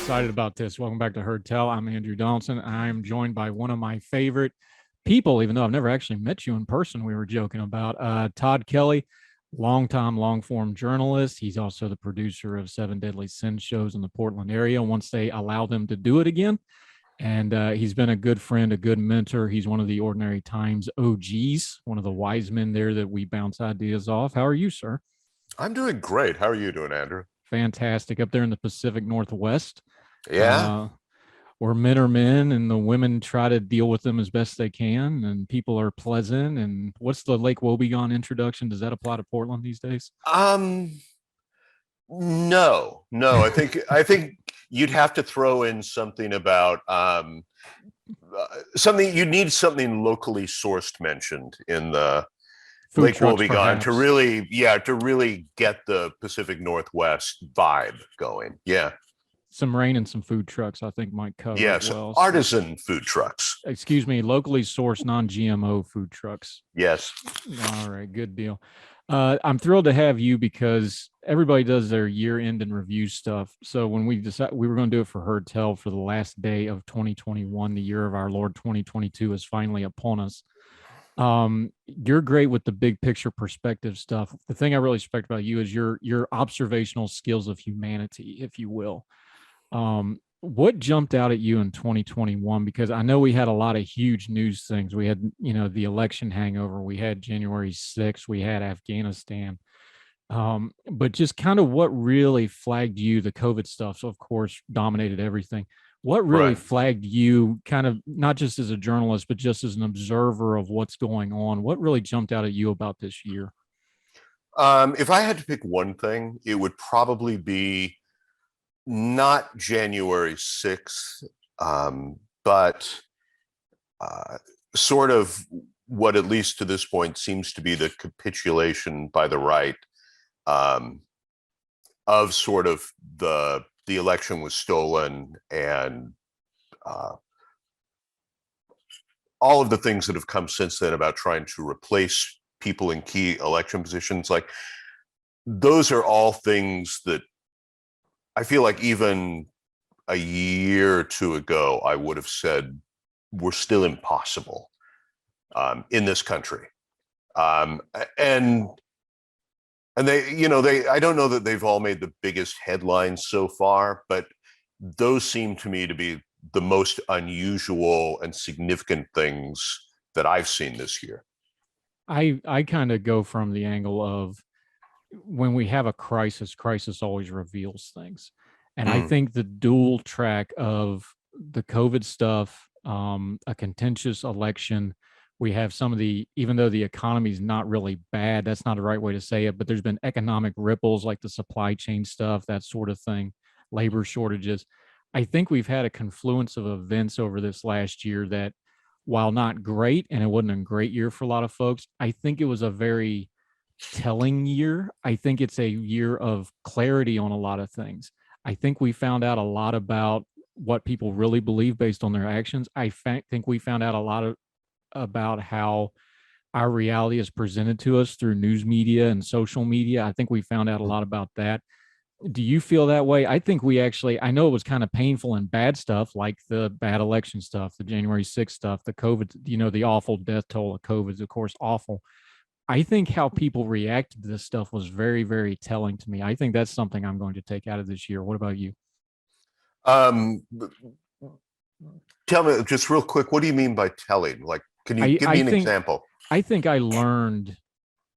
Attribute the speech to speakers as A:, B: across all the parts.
A: excited about this. Welcome back to Heard Tell. I'm Andrew Donaldson. I'm joined by one of my favorite people, even though I've never actually met you in person. We were joking about Todd Kelly, longtime long form journalist. He's also the producer of Seven Deadly Sins shows in the Portland area once they allow them to do it again. And he's been a good friend, a good mentor. He's one of the Ordinary Times OGs, one of the wise men there that we bounce ideas off. How are you, sir?
B: I'm doing great. How are you doing, Andrew?
A: Fantastic. Up there in the Pacific Northwest,
B: Yeah.
A: uh, where men are men and the women try to deal with them as best they can, and people are pleasant. And what's the Lake Wobegon introduction? Does that apply to Portland these days?
B: Um, no. I think you'd have to throw in something about something. You need something locally sourced mentioned in the
A: Food
B: Lake
A: trucks,
B: Wobegon to
A: perhaps.
B: really get the Pacific Northwest vibe going. Yeah.
A: Some rain and some food trucks, I think, might cover it
B: Yes.
A: well. So,
B: Artisan food trucks.
A: excuse me, locally sourced, non-GMO food trucks.
B: Yes.
A: All right, good deal. I'm thrilled to have you because everybody does their year-end and review stuff. So when we decided we were going to do it for Heard Tell for the last day of 2021, the year of our Lord 2022 is finally upon us. You're great with the big picture perspective stuff. The thing I really respect about you is your observational skills of humanity, if you will. What jumped out at you in 2021? Because I know we had a lot of huge news things. We had, the election hangover. We had January 6th. We had Afghanistan. But just kind of what really flagged you, the COVID stuff, so of course dominated everything. What really
B: Right.
A: flagged you, kind of not just as a journalist, but just as an observer of what's going on? What really jumped out at you about this year?
B: If I had to pick one thing, it would probably be not January 6th, but uh, sort of what, at least to this point, seems to be the capitulation by the right, um, of sort of the election was stolen, and uh, all of the things that have come since then about trying to replace people in key election positions. Like, those are all things that I feel like even a year or two ago, I would have said were still impossible, in this country. Um, and and I don't know that they've all made the biggest headlines so far, but those seem to me to be the most unusual and significant things that I've seen this year.
A: I kind of go from the angle of when we have a crisis, crisis always reveals things. And I
B: Mm.
A: think the dual track of the COVID stuff, a contentious election, we have some of the, even though the economy is not really bad, that's not the right way to say it, but there's been economic ripples like the supply chain stuff, that sort of thing, labor shortages. I think we've had a confluence of events over this last year that, while not great, and it wasn't a great year for a lot of folks, I think it was a very telling year. I think it's a year of clarity on a lot of things. I think we found out a lot about what people really believe based on their actions. Think we found out a lot about how our reality is presented to us through news media and social media. I think we found out a lot about that. Do you feel that way? I think we actually, I know it was kind of painful and bad stuff, like the bad election stuff, the January 6th stuff, the COVID, the awful death toll of COVID is, of course, awful. I think how people reacted to this stuff was very, very telling to me. I think that's something I'm going to take out of this year. What about you?
B: Um, Tell me just real quick, what do you mean by telling? Like, can you
A: I,
B: give
A: I
B: me an
A: think
B: example?
A: I think I learned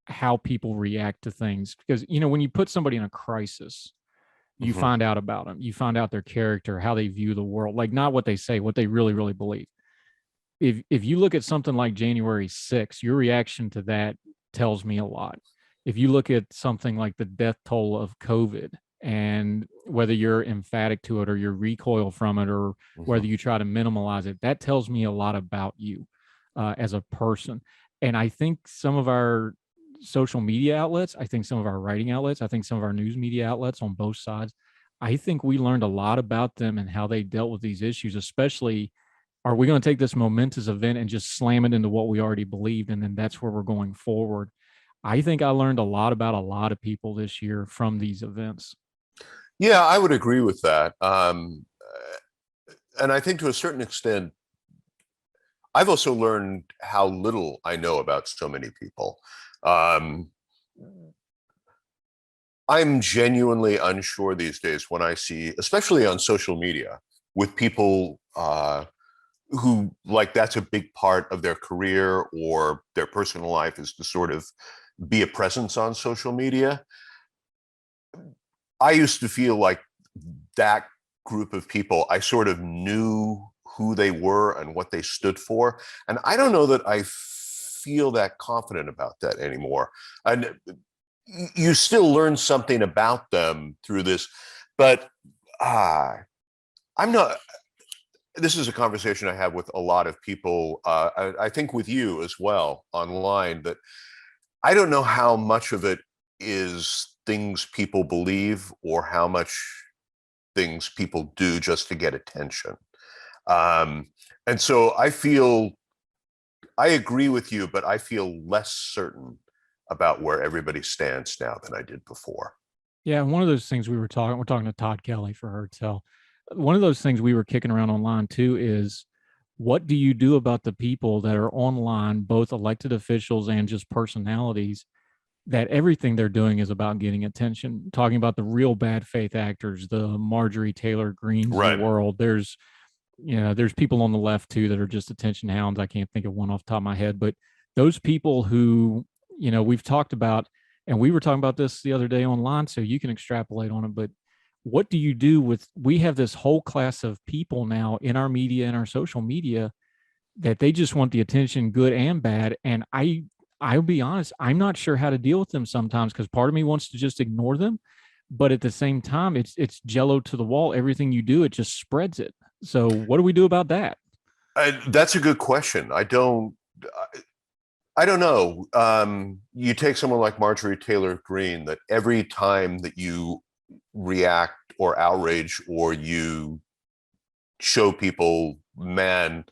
A: how people react to things because when you put somebody in a crisis, you
B: Mhm.
A: find out about them. You find out their character, how they view the world, like not what they say, what they really, really believe. If you look at something like January 6th, your reaction to that tells me a lot. If you look at something like the death toll of COVID, and whether you're emphatic to it or you recoil from it or whether
B: Mhm.
A: you try to minimalize it, that tells me a lot about you as a person. And I think some of our social media outlets, I think some of our writing outlets, I think some of our news media outlets on both sides, I think we learned a lot about them and how they dealt with these issues, especially, are we going to take this momentous event and just slam it into what we already believed? And then that's where we're going forward. I think I learned a lot about a lot of people this year from these events.
B: Yeah, I would agree with that. and I think to a certain extent, I've also learned how little I know about so many people. Um, I'm genuinely unsure these days when I see, especially on social media, with people who like that's a big part of their career or their personal life is to sort of be a presence on social media. I used to feel like that group of people, I sort of knew who they were and what they stood for. And I don't know that I feel that confident about that anymore. And you still learn something about them through this, but I'm not. This is a conversation I have with a lot of people. I think with you as well online, that I don't know how much of it is things people believe or how much things people do just to get attention. And so I agree with you, but I feel less certain about where everybody stands now than I did before.
A: Yeah, one of those things we're talking to Todd Kelly for her tell. One of those things we were kicking around online too is what do you do about the people that are online, both elected officials and just personalities, that everything they're doing is about getting attention? Talking about the real bad faith actors, the Marjorie Taylor Greens of the
B: Right.
A: world. There's people on the left too that are just attention hounds. I can't think of one off the top of my head, but those people who, we've talked about, and we were talking about this the other day online, so you can extrapolate on it. But what do you do with, we have this whole class of people now in our media and our social media that they just want the attention, good and bad. And I'll be honest, I'm not sure how to deal with them sometimes because part of me wants to just ignore them. But at the same time, it's jello to the wall. Everything you do, it just spreads it. So what do we do about that?
B: That's a good question. I don't know. You take someone like Marjorie Taylor Greene, that every time that you react or outrage or you show people, man,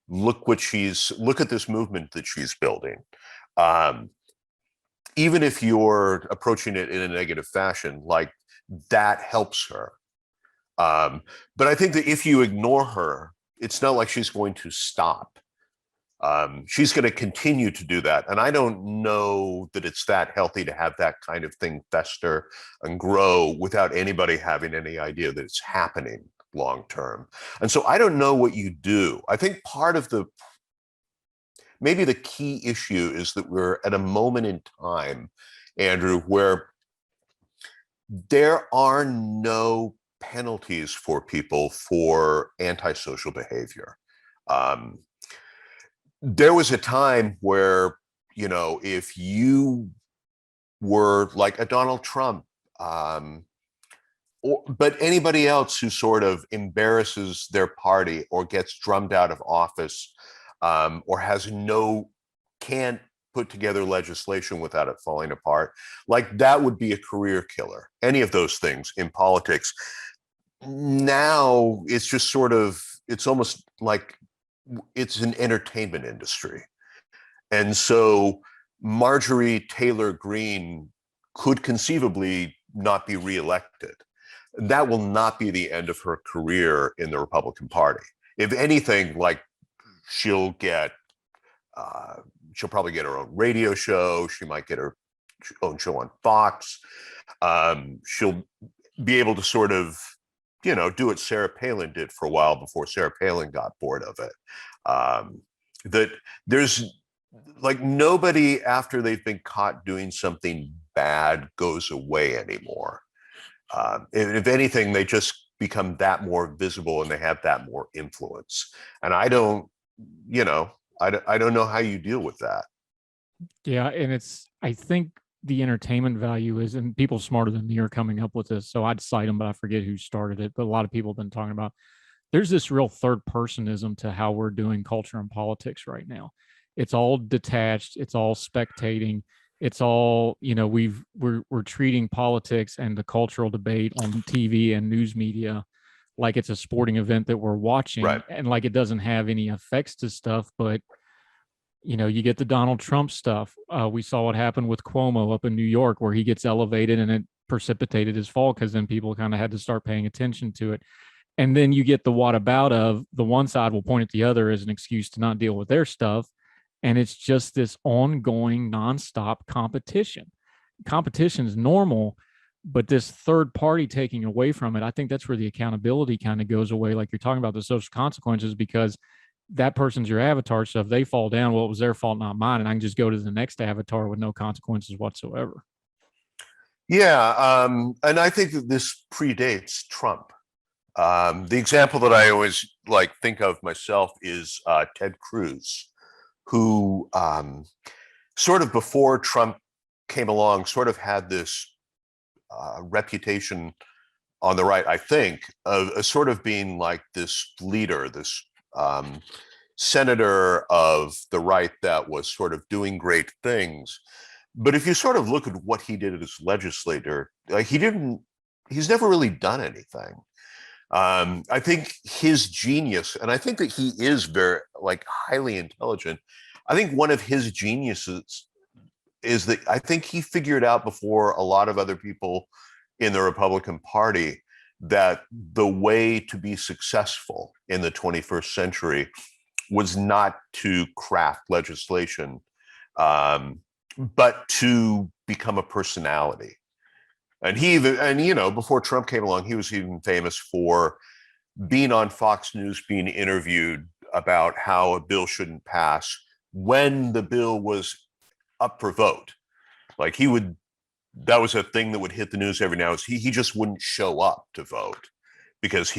B: look at this movement that she's building. Um, Even if you're approaching it in a negative fashion, like that helps her. But I think that if you ignore her, it's not like she's going to stop. She's going to continue to do that. And I don't know that it's that healthy to have that kind of thing fester and grow without anybody having any idea that it's happening long term. And so I don't know what you do. I think part of maybe the key issue is that we're at a moment in time, Andrew, where there are no penalties for people for antisocial behavior. Um, there was a time where, if you were like a Donald Trump, but anybody else who sort of embarrasses their party or gets drummed out of office, or can't put together legislation without it falling apart, like that would be a career killer. Any of those things in politics. Now it's just it's almost like it's an entertainment industry. And so Marjorie Taylor Greene could conceivably not be reelected. That will not be the end of her career in the Republican Party. If anything, like she'll probably get her own radio show. She might get her own show on Fox. She'll be able to sort of, do what Sarah Palin did for a while before Sarah Palin got bored of it. That there's like nobody after they've been caught doing something bad goes away anymore. If anything, they just become that more visible and they have that more influence. And I don't know how you deal with that.
A: Yeah, and I think the entertainment value is, and people smarter than me are coming up with this, so I'd cite them, but I forget who started it. But a lot of people have been talking about there's this real third personism to how we're doing culture and politics right now. It's all detached, it's all spectating, it's all, we're treating politics and the cultural debate on TV and news media like it's a sporting event that we're watching,
B: Right.
A: and like it doesn't have any effects to stuff. But you get the Donald Trump stuff. We saw what happened with Cuomo up in New York, where he gets elevated and it precipitated his fall because then people kind of had to start paying attention to it. And then you get the what about of the one side will point at the other as an excuse to not deal with their stuff. And it's just this ongoing nonstop competition. Competition is normal, but this third party taking away from it, I think that's where the accountability kind of goes away. Like you're talking about the social consequences, because that person's your avatar. So if they fall down, well, it was their fault, not mine. And I can just go to the next avatar with no consequences whatsoever.
B: Yeah. And I think that this predates Trump. The example that I always like think of myself is Ted Cruz, who sort of before Trump came along, sort of had this reputation on the right, I think, of sort of being like this leader, this senator of the right that was sort of doing great things. But if you sort of look at what he did as legislator, like he's never really done anything. I think his genius, and I think that he is very like highly intelligent. I think one of his geniuses is that I think he figured out before a lot of other people in the Republican Party that the way to be successful in the 21st century was not to craft legislation, but to become a personality. And before Trump came along, he was even famous for being on Fox News, being interviewed about how a bill shouldn't pass when the bill was up for vote. Like that was a thing that would hit the news every now and then. He just wouldn't show up to vote because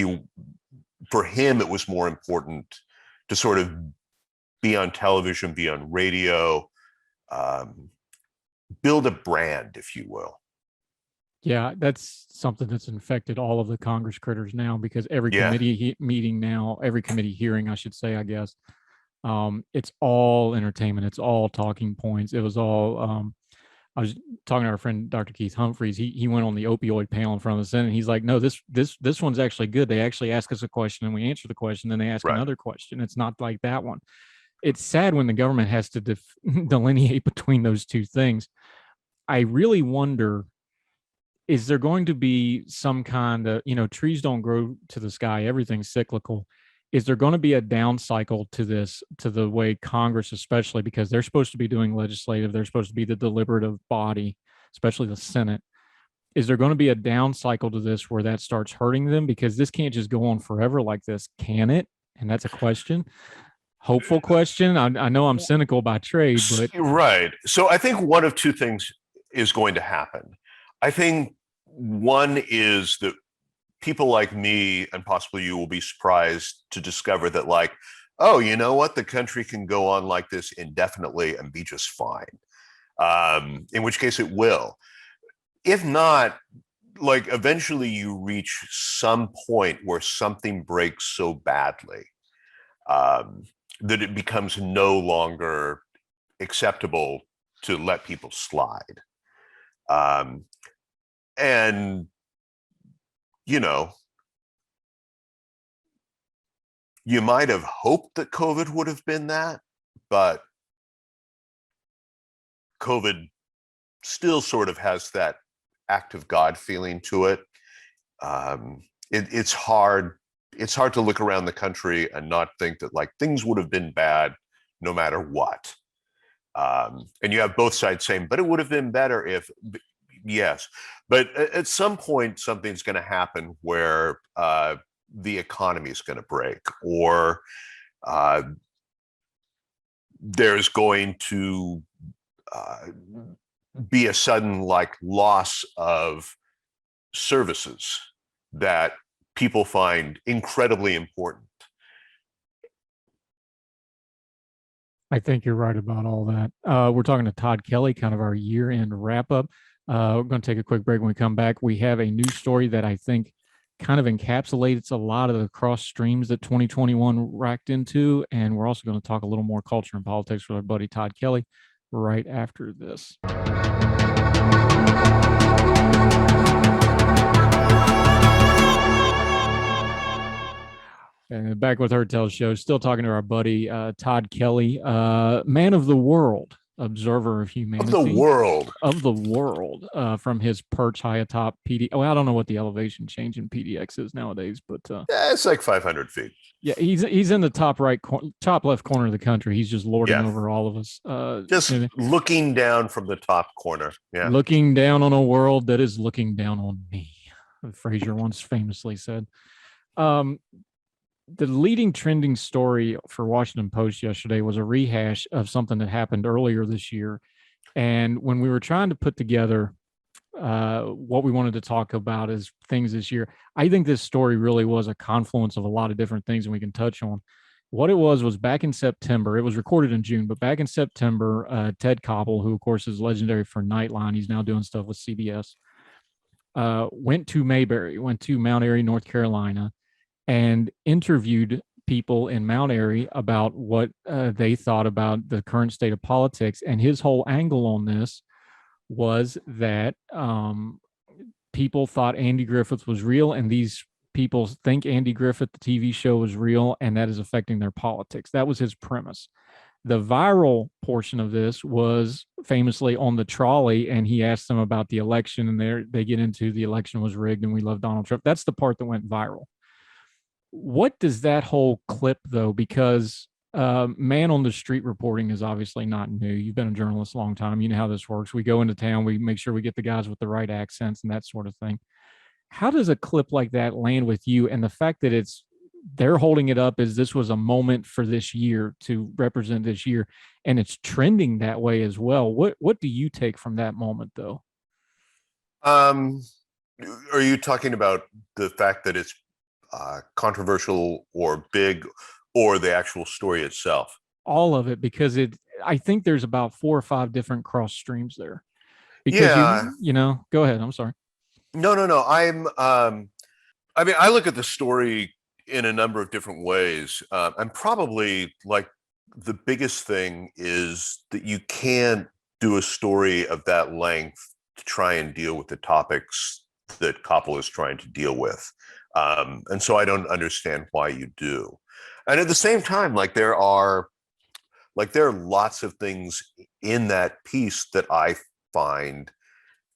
B: for him, it was more important to sort of be on television, be on radio, build a brand, if you will.
A: Yeah, that's something that's infected all of the Congress critters now, because every committee meeting now, every committee hearing, I should say, I guess, it's all entertainment. It's all talking points. It was all, I was talking to our friend, Dr. Keith Humphreys. He went on the opioid panel in front of the Senate. He's like, no, this one's actually good. They actually ask us a question and we answer the question. Then they ask another question. It's not like that one. It's sad when the government has to delineate between those two things. I really wonder, is there going to be some kind of, trees don't grow to the sky, everything's cyclical. Is there going to be a down cycle to this, to the way Congress, especially because they're supposed to be doing legislative, they're supposed to be the deliberative body, especially the Senate. Is there going to be a down cycle to this where that starts hurting them? Because this can't just go on forever like this, can it? And that's a question. Hopeful question. I know I'm cynical by trade, but
B: right. So I think one of two things is going to happen. I think one is that people like me and possibly you will be surprised to discover that, like, oh, you know what? The country can go on like this indefinitely and be just fine. In which case it will. If not, like, eventually you reach some point where something breaks so badly that it becomes no longer acceptable to let people slide. And, you might have hoped that COVID would have been that, but COVID still sort of has that act of God feeling to it. It's hard to look around the country and not think that, like, things would have been bad no matter what. And you have both sides saying, but it would have been better if, yes. But at some point, something's going to happen where the economy is going to break, or there's going to be a sudden, like, loss of services that people find incredibly important.
A: I think you're right about all that. We're talking to Todd Kelly, kind of our year-end wrap-up. We're going to take a quick break. When we come back, we have a news story that I think kind of encapsulates a lot of the cross streams that 2021 racked into. And we're also going to talk a little more culture and politics with our buddy Todd Kelly right after this. And back with Herd Tell Show, still talking to our buddy Todd Kelly, man of the world. observer of
B: Of the
A: humanity
B: world.
A: of the world from his perch high atop PD. Oh, I don't know what the elevation change in PDX is nowadays, but
B: Yeah, it's like 500 feet.
A: yeah, he's in the top left corner of the country. He's just lording
B: Yeah.
A: over all of us.
B: Just looking down from the top corner. Yeah.
A: Looking down on a world that is looking down on me. Fraser once famously said. Um, the leading trending story for Washington Post yesterday was a rehash of something that happened earlier this year. And when we were trying to put together what we wanted to talk about as things this year, I think this story really was a confluence of a lot of different things and we can touch on. What it was back in September. It was recorded in June, but back in September, Ted Koppel, who of course is legendary for Nightline, he's now doing stuff with CBS, went to Mayberry, went to Mount Airy, North Carolina, and interviewed people in Mount Airy about what they thought about the current state of politics. And his whole angle on this was that people thought Andy Griffith was real, and these people think Andy Griffith, the TV show, was real, and that is affecting their politics. That was his premise. The viral portion of this was famously on the trolley, and he asked them about the election, and they get into the election was rigged, and we love Donald Trump. That's the part that went viral. What does that whole clip, though, because man on the street reporting is obviously not new. You've been a journalist a long time. You know how this works. We go into town, we make sure we get the guys with the right accents and that sort of thing. How does a clip like that land with you? And the fact that they're holding it up as this was a moment for this year to represent this year, and it's trending that way as well. What do you take from that moment, though?
B: Are you talking about the fact that it's controversial or big, or the actual story itself?
A: All of it, because I think there's about 4 or 5 different cross streams there. Because
B: Yeah.
A: go ahead. I'm sorry.
B: No. I mean, I look at the story in a number of different ways. And probably like the biggest thing is that you can't do a story of that length to try and deal with the topics that Koppel is trying to deal with. And so I don't understand why you do. And at the same time, there are lots of things in that piece that I find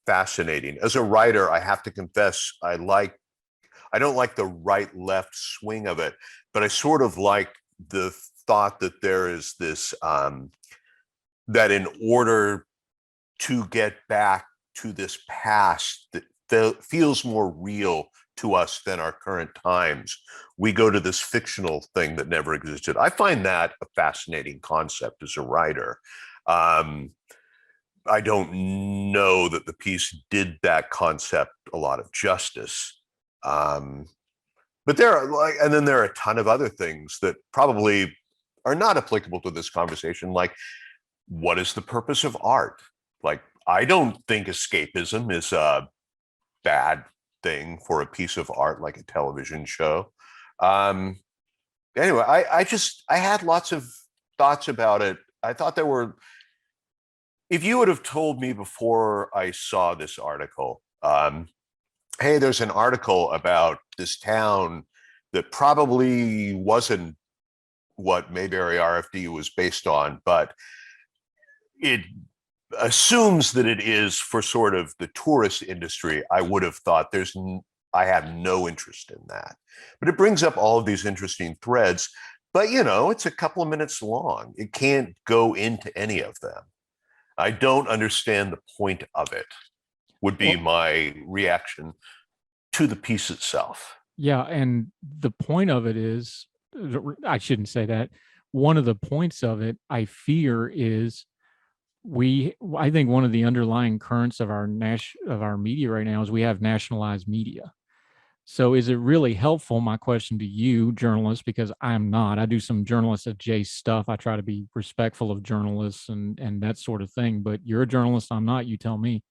B: fascinating. As a writer, I have to confess, I don't like the right-left swing of it, but I sort of like the thought that there is this, that in order to get back to this past that feels more real to us than our current times, we go to this fictional thing that never existed. I find that a fascinating concept as a writer. I don't know that the piece did that concept a lot of justice. But there are a ton of other things that probably are not applicable to this conversation, like what is the purpose of art? I don't think escapism is a bad thing for a piece of art like a television show. Anyway, I had lots of thoughts about it. I thought if you would have told me before I saw this article, hey, there's an article about this town that probably wasn't what Mayberry RFD was based on, but it assumes that it is for sort of the tourist industry, I would have thought I have no interest in that. But it brings up all of these interesting threads, but it's a couple of minutes long. It can't go into any of them. I don't understand the point of it, would be my reaction to the piece itself.
A: Yeah, and the point of it is, I shouldn't say that. One of the points of it, I fear, is I think one of the underlying currents of our media right now is we have nationalized media. So is it really helpful? My question to you, journalist, because I'm not. I do some journalist adjacent stuff. I try to be respectful of journalists and that sort of thing. But you're a journalist. I'm not. You tell me.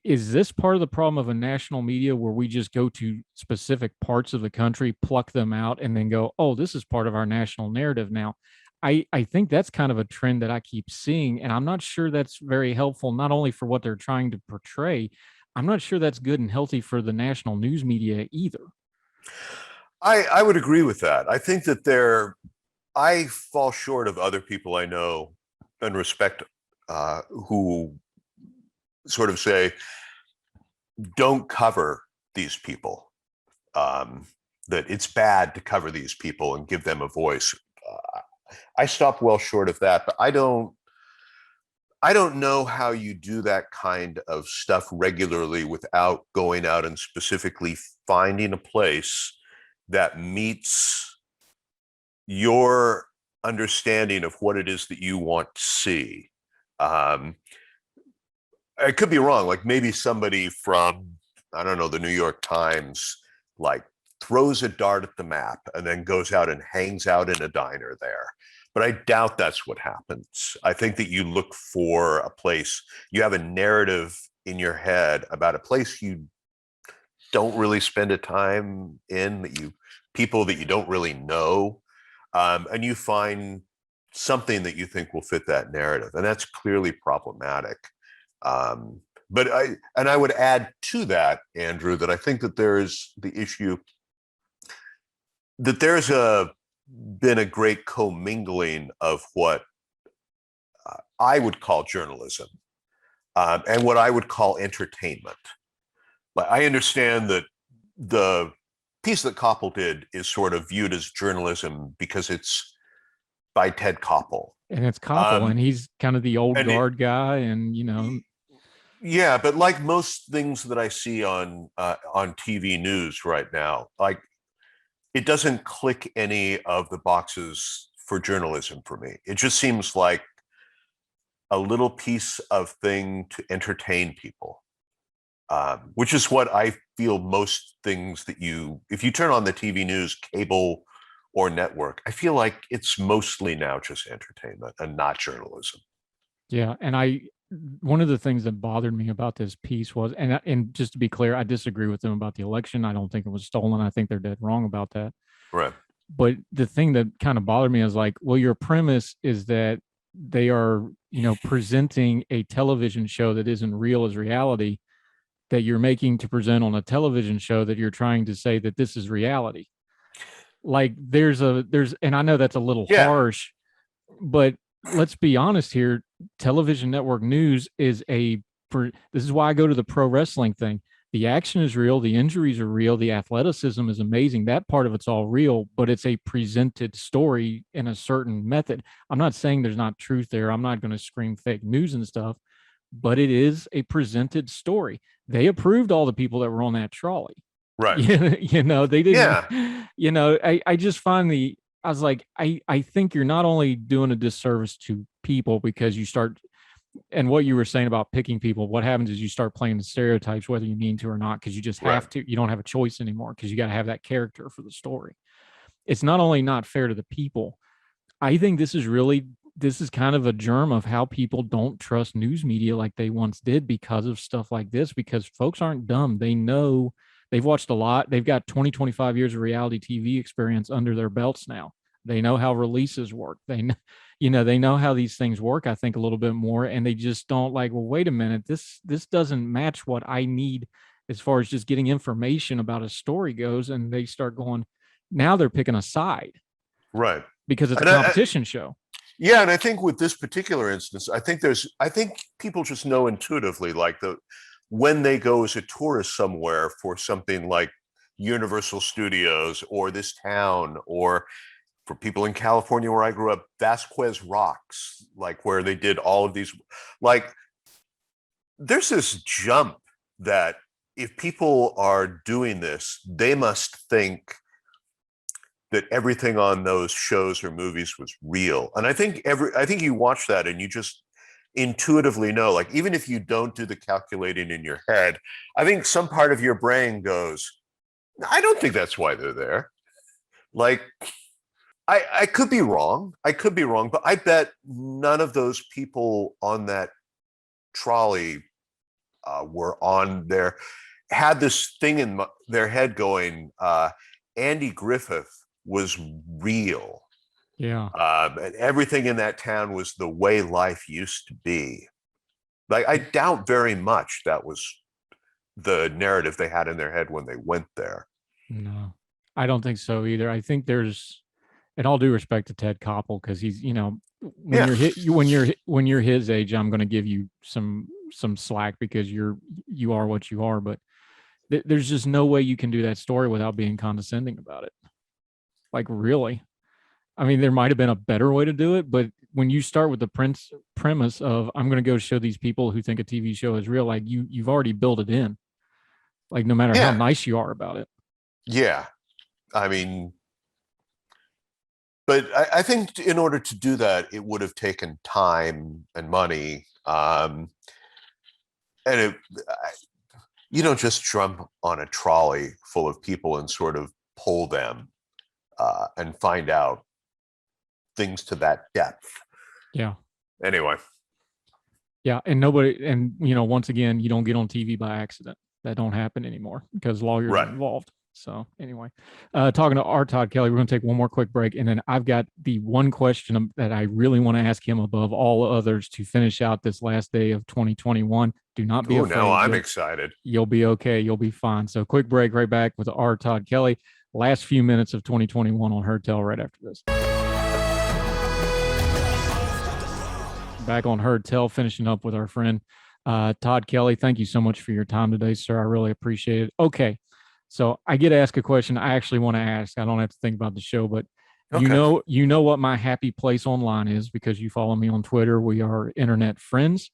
A: Is this part of the problem of a national media where we just go to specific parts of the country, pluck them out, and then go, oh, this is part of our national narrative now? I think that's kind of a trend that I keep seeing, and I'm not sure that's very helpful, not only for what they're trying to portray. I'm not sure that's good and healthy for the national news media either.
B: I would agree with that. I think that I fall short of other people I know and respect who sort of say, don't cover these people. That it's bad to cover these people and give them a voice. I stop well short of that, but I don't know how you do that kind of stuff regularly without going out and specifically finding a place that meets your understanding of what it is that you want to see. I could be wrong. Like maybe somebody from, I don't know, the New York Times, like throws a dart at the map and then goes out and hangs out in a diner there. But I doubt that's what happens. I think that you look for a place, you have a narrative in your head about a place you don't really spend a time in, that you, people that you don't really know, and you find something that you think will fit that narrative. And that's clearly problematic. But I would add to that, Andrew, that I think that there is the issue that there's been a great commingling of what I would call journalism and what I would call entertainment. But I understand that the piece that Koppel did is sort of viewed as journalism because it's by Ted Koppel.
A: And it's Koppel, and he's kind of the old guard guy, and
B: Yeah, but like most things that I see on TV news right now, like it doesn't click any of the boxes for journalism for me. It just seems like a little piece of thing to entertain people, which is what I feel most things that if you turn on the TV news, cable or network, I feel like it's mostly now just entertainment and not journalism.
A: Yeah, and one of the things that bothered me about this piece was, and just to be clear, I disagree with them about the election. I don't think it was stolen. I think they're dead wrong about that.
B: Right.
A: But the thing that kind of bothered me is like, well, your premise is that they are, presenting a television show that isn't real as reality, that you're making to present on a television show that you're trying to say that this is reality. Like and I know that's a little harsh, but let's be honest here. Television network news is this is why I go to the pro wrestling thing. The action is real. The injuries are real. The athleticism is amazing. That part of it's all real, but it's a presented story in a certain method. I'm not saying there's not truth there. I'm not going to scream fake news and stuff, but it is a presented story. They approved all the people that were on that trolley.
B: Right.
A: They didn't, I just find I was like, I think you're not only doing a disservice to people because you start, and what you were saying about picking people, what happens is you start playing the stereotypes, whether you mean to or not, because you just have to, you don't have a choice anymore because you got to have that character for the story. It's not only not fair to the people. I think this is kind of a germ of how people don't trust news media like they once did because of stuff like this, because folks aren't dumb. They know. They've watched a lot. They've got 20, 25 years of reality TV experience under their belts now. They know how releases work. They know how these things work, I think, a little bit more. And they just don't like, well, wait a minute, this doesn't match what I need as far as just getting information about a story goes. And they start going, now they're picking a side.
B: Right.
A: Because it's a competition show.
B: Yeah. And I think with this particular instance, I think people just know intuitively, like when they go as a tourist somewhere for something like Universal Studios or this town, or for people in California where I grew up, Vasquez Rocks, like where they did all of these, like there's this jump that if people are doing this, they must think that everything on those shows or movies was real. And I think you watch that and you just intuitively know, like, even if you don't do the calculating in your head, I think some part of your brain goes, I don't think that's why they're there. Like, I could be wrong. But I bet none of those people on that trolley had this thing in their head going, Andy Griffith was real.
A: Yeah.
B: And everything in that town was the way life used to be. Like, I doubt very much that was the narrative they had in their head when they went there.
A: No, I don't think so either. I think there's, And all due respect to Ted Koppel, because he's, when
B: Yeah.
A: you're when you're his age, I'm going to give you some slack because you are what you are. But there's just no way you can do that story without being condescending about it. Like, really? I mean, there might have been a better way to do it, but when you start with the premise of I'm going to go show these people who think a TV show is real, like you've already built it in. Like, no matter how
B: Yeah.
A: nice you are about it.
B: Yeah. I mean, but I think in order to do that, it would have taken time and money. And you don't just jump on a trolley full of people and sort of pull them and find out things to that depth.
A: Yeah.
B: Anyway.
A: Yeah. And nobody, and, once again, you don't get on TV by accident. That don't happen anymore because lawyers
B: Right.
A: are involved. So anyway, talking to our Todd Kelly, we're going to take one more quick break. And then I've got the one question that I really want to ask him above all others to finish out this last day of 2021. Do not be afraid.
B: Now I'm excited.
A: You'll be okay. You'll be fine. So quick break, right back with our Todd Kelly. Last few minutes of 2021 on Her Tell right after this. Back on Her Tell, finishing up with our friend Todd Kelly. Thank you so much for your time today, sir. I really appreciate it. Okay. So I get to ask a question I actually want to ask. I don't have to think about the show, but
B: Okay.
A: you know what my happy place online is because you follow me on Twitter. We are internet friends.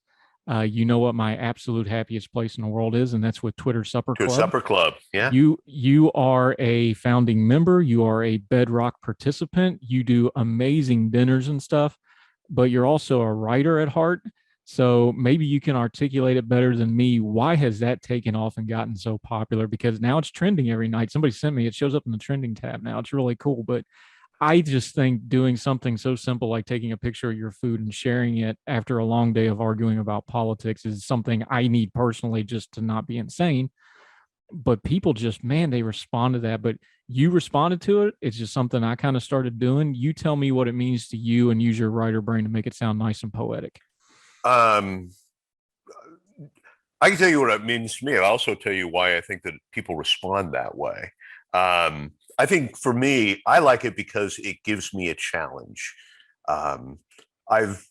A: You know what my absolute happiest place in the world is, and that's with Twitter Supper Club.
B: Supper Club. Yeah.
A: You are a founding member. You are a bedrock participant. You do amazing dinners and stuff, but you're also a writer at heart. So maybe you can articulate it better than me. Why has that taken off and gotten so popular? Because now it's trending every night. Somebody sent me, it shows up in the trending tab now. It's really cool. But I just think doing something so simple like taking a picture of your food and sharing it after a long day of arguing about politics is something I need personally just to not be insane. But people just, man, they respond to that. But you responded to it. It's just something I kind of started doing. You tell me what it means to you and use your writer brain to make it sound nice and poetic.
B: I can tell you what it means to me. I'll also tell you why I think that people respond that way. I think for me, I like it because it gives me a challenge. I've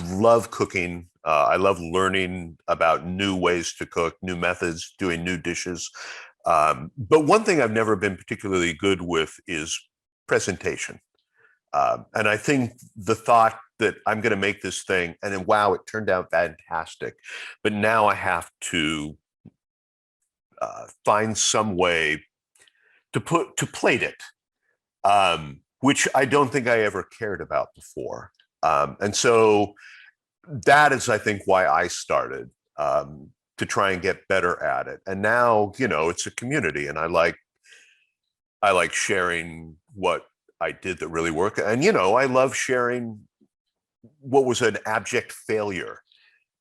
B: loved cooking. I love learning about new ways to cook, new methods, doing new dishes. But one thing I've never been particularly good with is presentation. And I think the thought that I'm going to make this thing and then, wow, it turned out fantastic. But now I have to find some way to plate it, which I don't think I ever cared about before. And so that is, I think, why I started to try and get better at it. And now, it's a community, and I like sharing what I did that really worked. And, I love sharing what was an abject failure.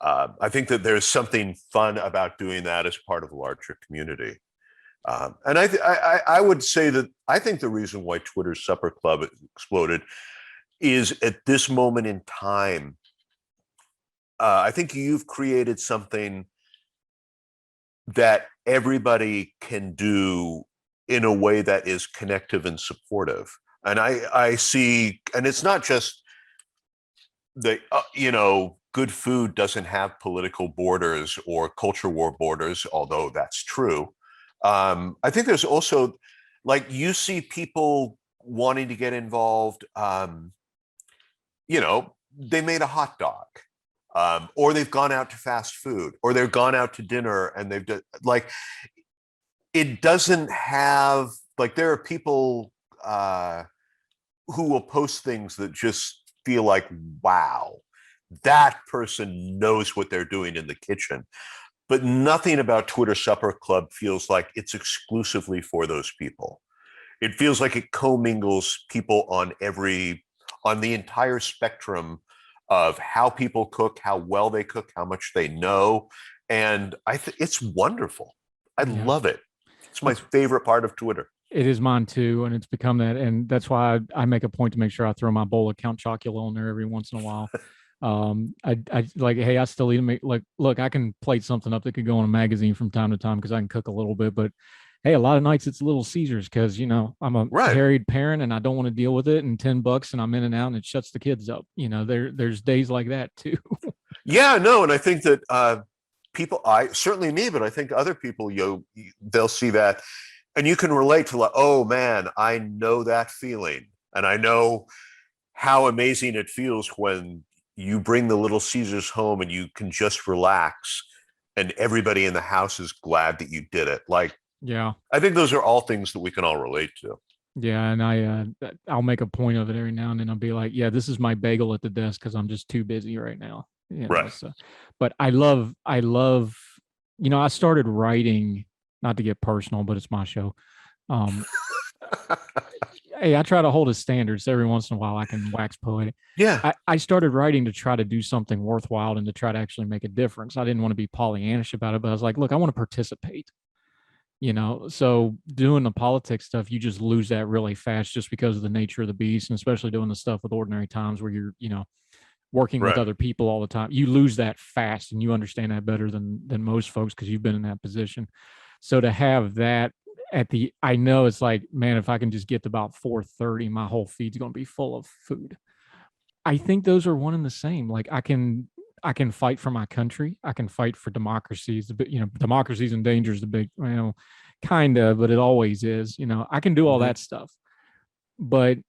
B: I think that there's something fun about doing that as part of a larger community. And I would say that I think the reason why Twitter's Supper Club exploded is at this moment in time, I think you've created something that everybody can do in a way that is connective and supportive. And I see, and it's not just the, good food doesn't have political borders or culture war borders, although that's true. I think there's also, like, you see people wanting to get involved. They made a hot dog, or they've gone out to fast food, or they've gone out to dinner, and they've done, like, it doesn't have, like, there are people who will post things that just feel like, wow, that person knows what they're doing in the kitchen. But nothing about Twitter Supper Club feels like it's exclusively for those people. It feels like it commingles people on the entire spectrum of how people cook, how well they cook, how much they know. And it's wonderful. I love it. It's my favorite part of Twitter.
A: It is mine too, and it's become that, and that's why I make a point to make sure I throw my bowl of Count Chocula on there every once in a while. I like, hey, I still eat them. Like, look, I can plate something up that could go in a magazine from time to time because I can cook a little bit, but hey, a lot of nights it's Little Caesars because, I'm a
B: Right.
A: harried parent and I don't want to deal with it. And $10 and I'm in and out and it shuts the kids up. There's days like that too.
B: Yeah, no, and I think that people, I certainly me, but I think other people, they'll see that, and you can relate to like, oh man, I know that feeling, and I know how amazing it feels when you bring the Little Caesars home and you can just relax, and everybody in the house is glad that you did it. Like,
A: Yeah.
B: I think those are all things that we can all relate to.
A: Yeah, and I'll make a point of it every now and then. I'll be like, yeah, this is my bagel at the desk because I'm just too busy right now.
B: Right.
A: So, but I love, I started writing, not to get personal, but it's my show. Um, hey, I try to hold a standard. So every once in a while I can wax poetic.
B: Yeah.
A: I started writing to try to do something worthwhile and to try to actually make a difference. I didn't want to be Pollyannish about it, but I was like, look, I want to participate. So doing the politics stuff, you just lose that really fast just because of the nature of the beast, and especially doing the stuff with Ordinary Times where you're working with
B: Right.
A: other people all the time. You lose that fast, and you understand that better than most folks because you've been in that position. So to have that I know it's like, man, if I can just get to about 4:30, my whole feed's going to be full of food. I think those are one and the same. Like I can fight for my country. I can fight for democracy. Democracy's in danger is the big, kind of, but it always is. I can do all
B: Mm-hmm.
A: that stuff, but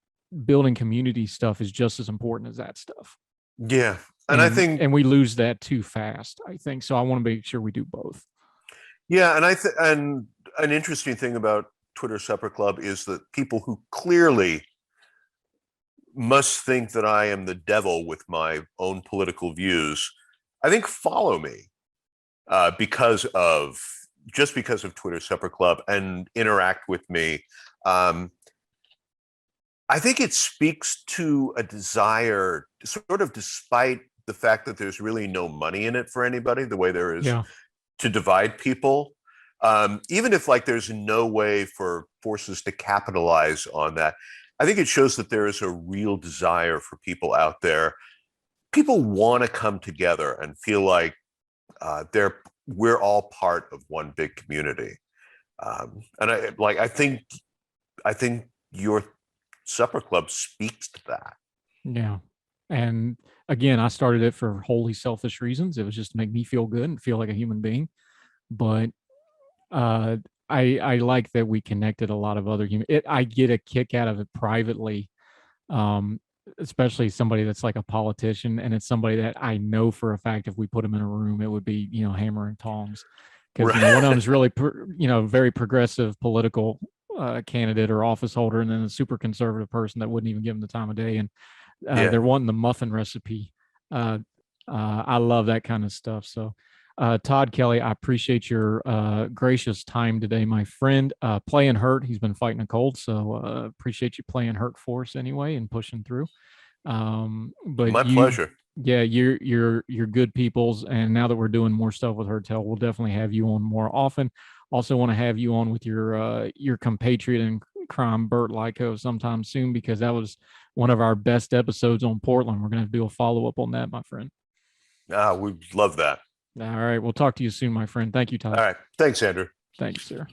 A: building community stuff is just as important as that stuff.
B: Yeah. And I
A: And
B: think,
A: and we lose that too fast, I think. So I want to make sure we do both.
B: yeah, and an interesting thing about Twitter Supper Club is that people who clearly must think that I am the devil with my own political views, I think follow me because of Twitter Supper Club and interact with me. Um, I think it speaks to a desire, sort of despite the fact that there's really no money in it for anybody, the way there is
A: Yeah.
B: to divide people. Even if like there's no way for forces to capitalize on that, I think it shows that there is a real desire for people out there. People want to come together and feel like we're all part of one big community. And I think your supper club speaks to that.
A: Yeah. And again, I started it for wholly selfish reasons. It was just to make me feel good and feel like a human being. But uh I like that we connected a lot of other human. I get a kick out of it privately, um, especially somebody that's like a politician, and it's somebody that I know for a fact if we put them in a room, it would be hammer and tongs, because one of them is really very progressive political candidate or office holder, and then a super conservative person that wouldn't even give them the time of day, and
B: Yeah.
A: they're wanting the muffin recipe. Uh, I love that kind of stuff. So, Todd Kelly, I appreciate your gracious time today, my friend. Playing hurt, he's been fighting a cold, so appreciate you playing hurt for us anyway and pushing through. But
B: My pleasure.
A: yeah, you're good peoples, and now that we're doing more stuff with Hertel, we'll definitely have you on more often. Also, want to have you on with your compatriot in crime, Bert Lyko, sometime soon, because that was one of our best episodes on Portland. We're gonna have to do a follow up on that, my friend.
B: We love that.
A: All right, we'll talk to you soon, my friend. Thank you,
B: All
A: Todd.
B: right. Thanks, Andrew.
A: Thanks, sir.